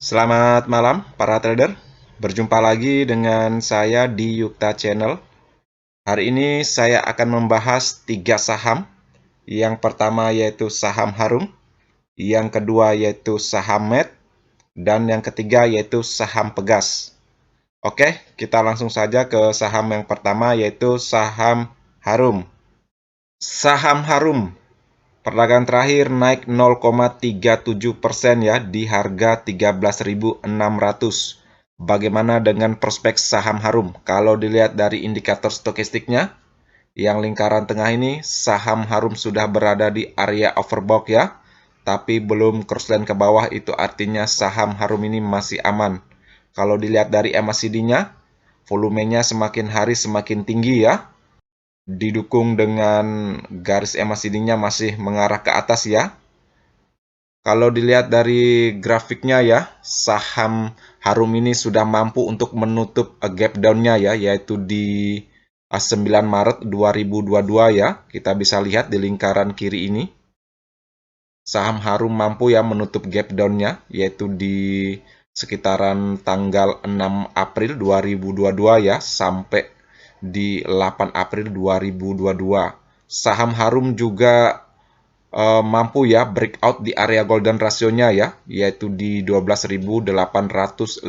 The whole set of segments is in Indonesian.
Selamat malam para trader. Berjumpa lagi dengan saya di Yukta Channel. Hari ini saya akan membahas 3 saham. Yang pertama yaitu saham Harum, yang kedua yaitu saham Med, dan yang ketiga yaitu saham Pegas. Oke, kita langsung saja ke saham yang pertama yaitu saham Harum. Saham Harum perdagangan terakhir naik 0,37% ya di harga 13.600. Bagaimana dengan prospek saham Harum? Kalau dilihat dari indikator stokastiknya, yang lingkaran tengah ini, saham Harum sudah berada di area overbought ya, tapi belum crossline ke bawah, itu artinya saham Harum ini masih aman. Kalau dilihat dari MACD-nya, volumenya semakin hari semakin tinggi ya, didukung dengan garis MACD-nya masih mengarah ke atas ya. Kalau dilihat dari grafiknya ya, saham Harum ini sudah mampu untuk menutup gap down-nya ya, yaitu di 9 Maret 2022 ya. Kita bisa lihat di lingkaran kiri ini. Saham Harum mampu ya menutup gap down-nya, yaitu di sekitaran tanggal 6 April 2022 ya, sampai di 8 April 2022. Saham Harum juga mampu ya breakout di area golden rasionya ya, yaitu di 12.850.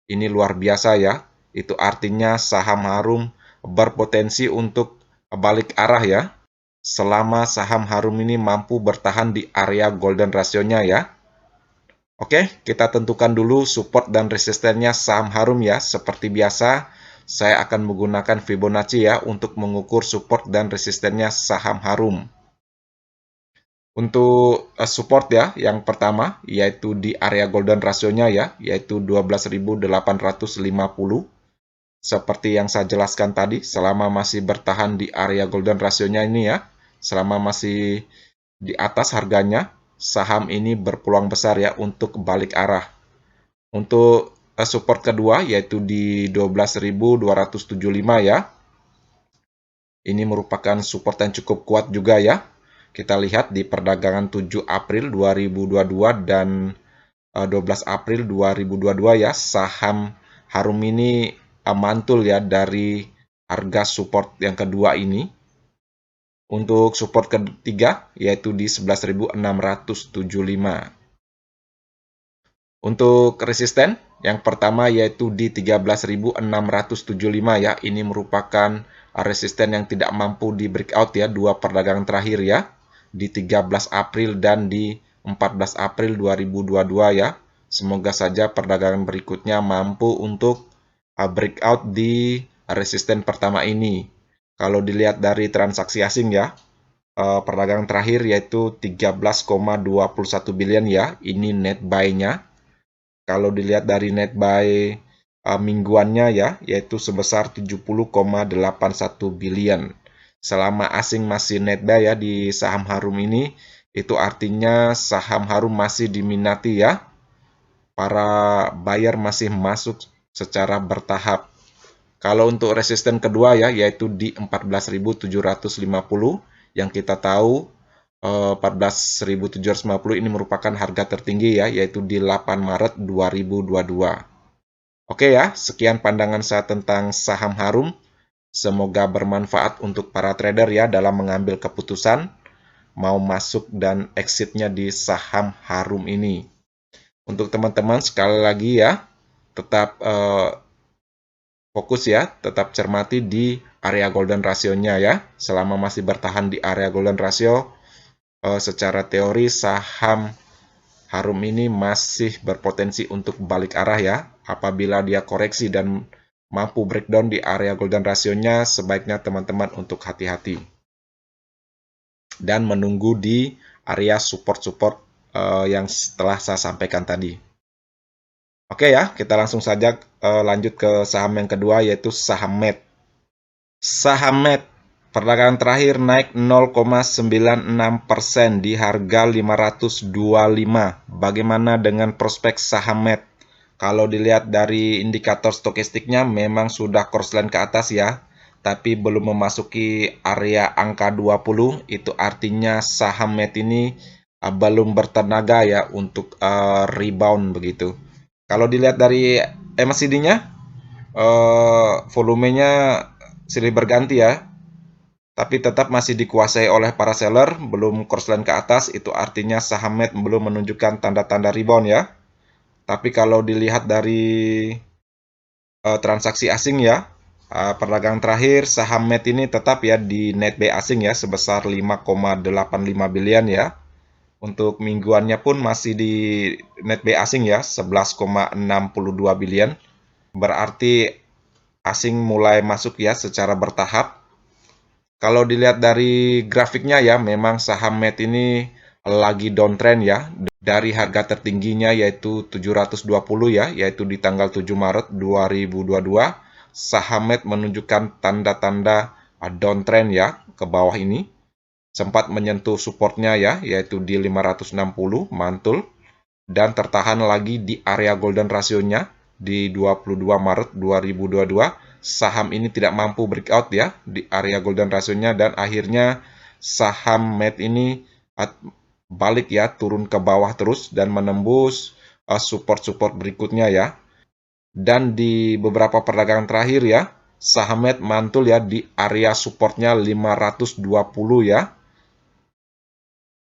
Ini luar biasa ya. Itu artinya saham Harum berpotensi untuk balik arah ya. Selama saham Harum ini mampu bertahan di area golden rasionya ya. Oke, kita tentukan dulu support dan resistennya saham Harum ya. Seperti biasa, saya akan menggunakan Fibonacci ya untuk mengukur support dan resistennya saham Harum. Untuk support ya, yang pertama yaitu di area golden rasionya ya, yaitu 12.850. Seperti yang saya jelaskan tadi, selama masih bertahan di area golden rasionya ini ya, selama masih di atas harganya, saham ini berpeluang besar ya untuk balik arah. Untuk support kedua yaitu di 12.275 ya. Ini merupakan support yang cukup kuat juga ya. Kita lihat di perdagangan 7 April 2022 dan 12 April 2022 ya, saham Harum ini mantul ya dari harga support yang kedua ini. Untuk support ketiga yaitu di 11.675. Untuk resisten yang pertama yaitu di 13.675 ya. Ini merupakan resisten yang tidak mampu di breakout ya, dua perdagangan terakhir ya, di 13 April dan di 14 April 2022 ya. Semoga saja perdagangan berikutnya mampu untuk breakout di resisten pertama ini. Kalau dilihat dari transaksi asing ya, perdagangan terakhir yaitu 13,21 billion ya, ini net buy-nya. Kalau dilihat dari net buy mingguannya ya, yaitu sebesar 70,81 billion. Selama asing masih net buy ya di saham Harum ini, itu artinya saham Harum masih diminati ya. Para buyer masih masuk secara bertahap. Kalau untuk resisten kedua ya, yaitu di 14.750, yang kita tahu 14.750 ini merupakan harga tertinggi ya, yaitu di 8 Maret 2022. Oke ya, sekian pandangan saya tentang saham Harum. Semoga bermanfaat untuk para trader ya dalam mengambil keputusan mau masuk dan exitnya di saham Harum ini. Untuk teman-teman sekali lagi ya, tetap fokus ya, tetap cermati di area golden rasionya ya. Selama masih bertahan di area golden ratio, secara teori saham Harum ini masih berpotensi untuk balik arah ya. Apabila dia koreksi dan mampu breakdown di area golden rasionya, sebaiknya teman-teman untuk hati-hati. Dan menunggu di area support-support yang setelah saya sampaikan tadi. Oke ya, kita langsung saja lanjut ke saham yang kedua yaitu saham Med. Saham Med perdagangan terakhir naik 0,96% di harga 525. Bagaimana dengan prospek saham Med? Kalau dilihat dari indikator stokastiknya memang sudah crossline ke atas ya, tapi belum memasuki area angka 20. Itu artinya saham Med ini belum bertenaga ya untuk rebound begitu. Kalau dilihat dari MACD-nya, volumenya silih berganti ya, tapi tetap masih dikuasai oleh para seller, belum crossline ke atas, itu artinya saham MET belum menunjukkan tanda-tanda rebound ya. Tapi kalau dilihat dari transaksi asing ya, perdagangan terakhir saham MET ini tetap ya di net buy asing ya sebesar 5,85 billion ya. Untuk mingguannya pun masih di net buy asing ya 11,62 billion. Berarti asing mulai masuk ya secara bertahap. Kalau dilihat dari grafiknya ya, memang saham MET ini lagi downtrend ya. Dari harga tertingginya yaitu 720 ya, yaitu di tanggal 7 Maret 2022, saham MET menunjukkan tanda-tanda downtrend ya ke bawah ini. Sempat menyentuh supportnya ya, yaitu di 560 mantul dan tertahan lagi di area golden rasionya di 22 Maret 2022. Saham ini tidak mampu breakout ya di area golden rasionya dan akhirnya saham MET ini balik ya, turun ke bawah terus dan menembus support-support berikutnya ya. Dan di beberapa perdagangan terakhir ya, saham MET mantul ya di area supportnya 520 ya.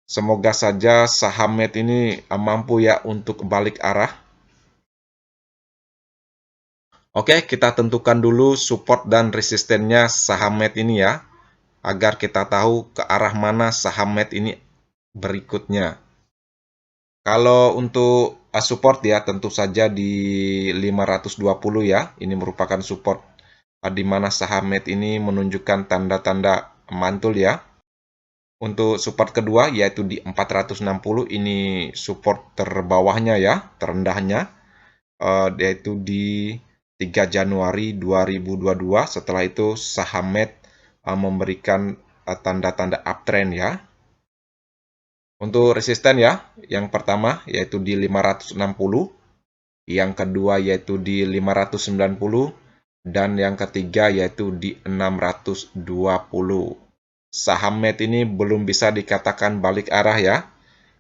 Semoga saja saham MET ini mampu ya untuk balik arah. Oke, kita tentukan dulu support dan resistennya saham MET ini ya, agar kita tahu ke arah mana saham MET ini berikutnya. Kalau untuk support ya, tentu saja di 520 ya, ini merupakan support di mana saham MET ini menunjukkan tanda-tanda mantul ya. Untuk support kedua yaitu di 460, ini support terbawahnya ya, terendahnya, yaitu di 3 Januari 2022. Setelah itu saham MET memberikan tanda-tanda uptrend ya. Untuk resisten ya, yang pertama yaitu di 560, yang kedua yaitu di 590, dan yang ketiga yaitu di 620. Saham MET ini belum bisa dikatakan balik arah ya,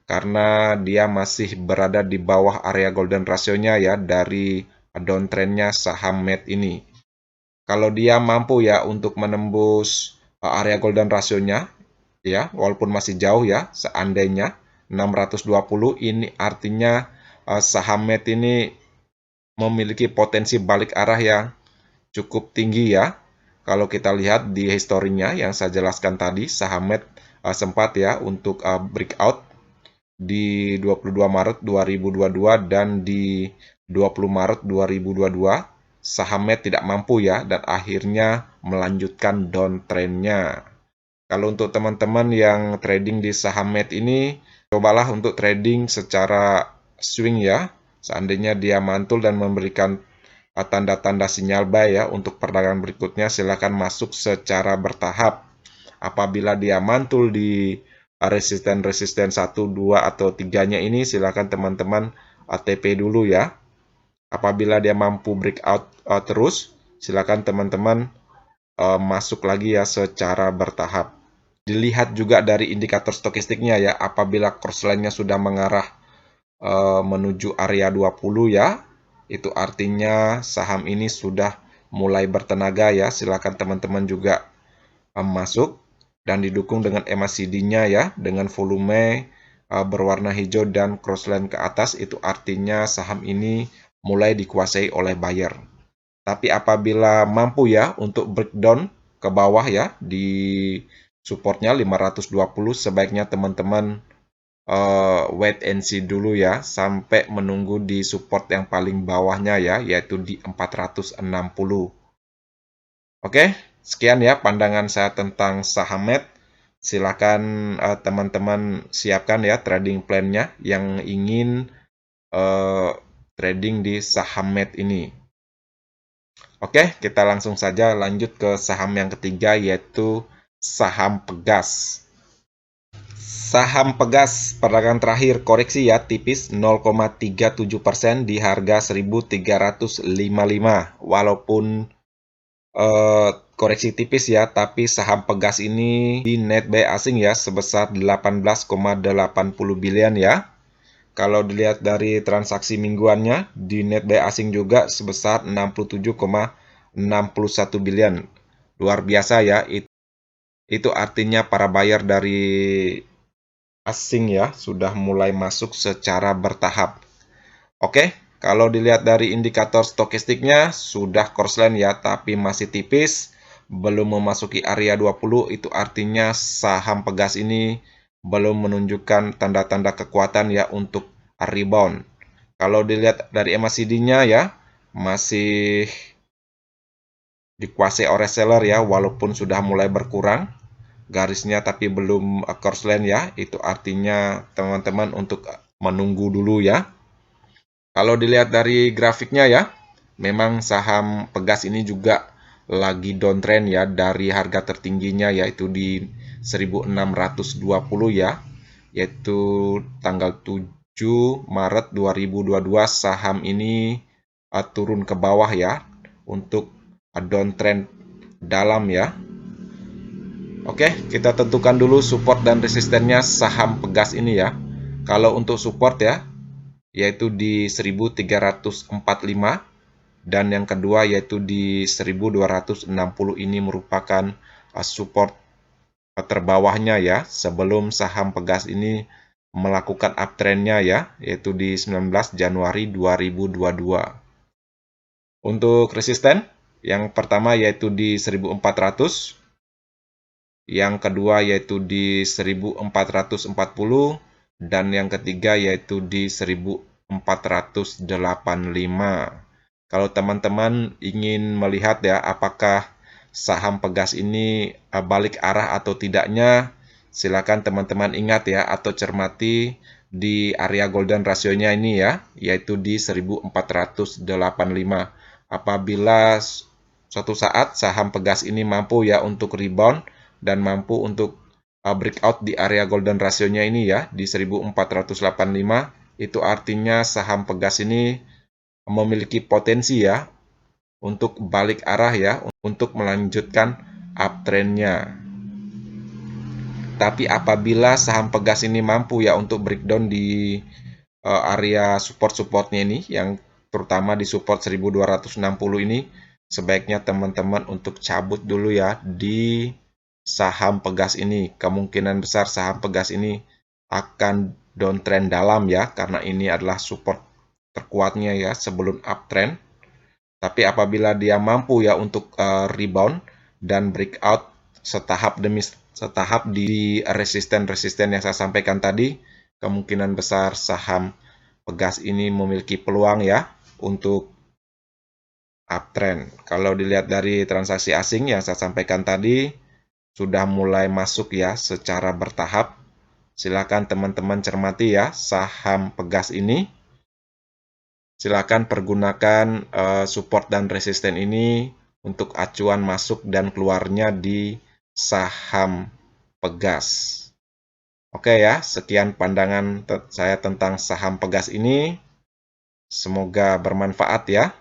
karena dia masih berada di bawah area golden rasionya ya dari downtrendnya saham MET ini. Kalau dia mampu ya untuk menembus area golden rasionya ya, walaupun masih jauh ya, seandainya 620, ini artinya saham MET ini memiliki potensi balik arah yang cukup tinggi ya. Kalau kita lihat di historinya yang saya jelaskan tadi, saham MET sempat ya untuk breakout di 22 Maret 2022 dan di 20 Maret 2022. Saham MET tidak mampu ya dan akhirnya melanjutkan downtrendnya. Kalau untuk teman-teman yang trading di saham MET ini, cobalah untuk trading secara swing ya. Seandainya dia mantul dan memberikan tanda-tanda sinyal buy ya untuk perdagangan berikutnya, silakan masuk secara bertahap. Apabila dia mantul di resisten-resisten 1, 2, atau 3-nya ini, silakan teman-teman TP dulu ya. Apabila dia mampu breakout terus, silakan teman-teman masuk lagi ya secara bertahap. Dilihat juga dari indikator stokastiknya ya, apabila crossline-nya sudah mengarah menuju area 20 ya, itu artinya saham ini sudah mulai bertenaga ya. Silakan teman-teman juga masuk dan didukung dengan MACD-nya ya, dengan volume berwarna hijau dan crossline ke atas, itu artinya saham ini mulai dikuasai oleh buyer. Tapi apabila mampu ya untuk breakdown ke bawah ya di supportnya 520, sebaiknya teman-teman wait and see dulu ya sampai menunggu di support yang paling bawahnya ya, yaitu di 460. Oke, sekian ya pandangan saya tentang saham MET. Silakan teman-teman siapkan ya trading plan-nya yang ingin trading di saham MET ini. Oke, kita langsung saja lanjut ke saham yang ketiga, yaitu saham Pegas. Saham Pegas perdagangan terakhir koreksi ya tipis 0,37% di harga 1.355. Walaupun koreksi tipis ya, tapi saham Pegas ini di net buy asing ya sebesar 18,80 billion ya. Kalau dilihat dari transaksi mingguannya di net buy asing juga sebesar 67,61 billion. Luar biasa ya. Itu artinya para buyer dari asing ya sudah mulai masuk secara bertahap. Oke, kalau dilihat dari indikator stokastiknya sudah crossline ya, tapi masih tipis, belum memasuki area 20, itu artinya saham Pegas ini belum menunjukkan tanda-tanda kekuatan ya untuk rebound. Kalau dilihat dari MACD-nya ya, masih dikuasai oleh seller ya, walaupun sudah mulai berkurang garisnya tapi belum crossline ya, itu artinya teman-teman untuk menunggu dulu ya. Kalau dilihat dari grafiknya ya, memang saham Pegas ini juga lagi downtrend ya dari harga tertingginya yaitu di 1620 ya, yaitu tanggal 7 Maret 2022 saham ini turun ke bawah ya untuk downtrend dalam ya. Oke, kita tentukan dulu support dan resistennya saham Pegas ini ya. Kalau untuk support ya, yaitu di 1345 dan yang kedua yaitu di 1260 ini merupakan support terbawahnya ya sebelum saham Pegas ini melakukan uptrendnya ya yaitu di 19 Januari 2022. Untuk resisten yang pertama yaitu di 1400, yang kedua yaitu di 1440 dan yang ketiga yaitu di 1485. Kalau teman-teman ingin melihat ya apakah saham Pegas ini balik arah atau tidaknya, silakan teman-teman ingat ya atau cermati di area golden rasionya ini ya, yaitu di 1485. Apabila suatu saat saham Pegas ini mampu ya untuk rebound dan mampu untuk breakout di area golden rasionya ini ya di 1485, itu artinya saham Pegas ini memiliki potensi ya untuk balik arah ya untuk melanjutkan uptrendnya. Tapi apabila saham Pegas ini mampu ya untuk breakdown di area support-supportnya ini yang terutama di support 1260 ini, sebaiknya teman-teman untuk cabut dulu ya di saham Pegas ini. Kemungkinan besar saham Pegas ini akan downtrend dalam ya, karena ini adalah support terkuatnya ya sebelum uptrend. Tapi apabila dia mampu ya untuk rebound dan breakout setahap demi setahap di resisten-resisten yang saya sampaikan tadi, kemungkinan besar saham Pegas ini memiliki peluang ya untuk uptrend. Kalau dilihat dari transaksi asing yang saya sampaikan tadi, sudah mulai masuk ya secara bertahap. Silakan teman-teman cermati ya saham Pegas ini. Silakan pergunakan support dan resisten ini untuk acuan masuk dan keluarnya di saham Pegas. Oke ya, sekian pandangan saya tentang saham Pegas ini. Semoga bermanfaat ya.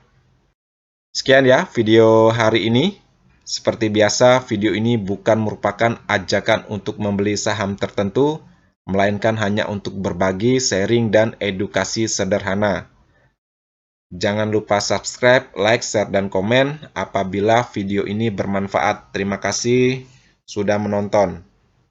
Sekian ya video hari ini. Seperti biasa, video ini bukan merupakan ajakan untuk membeli saham tertentu, melainkan hanya untuk berbagi, sharing, dan edukasi sederhana. Jangan lupa subscribe, like, share, dan komen apabila video ini bermanfaat. Terima kasih sudah menonton.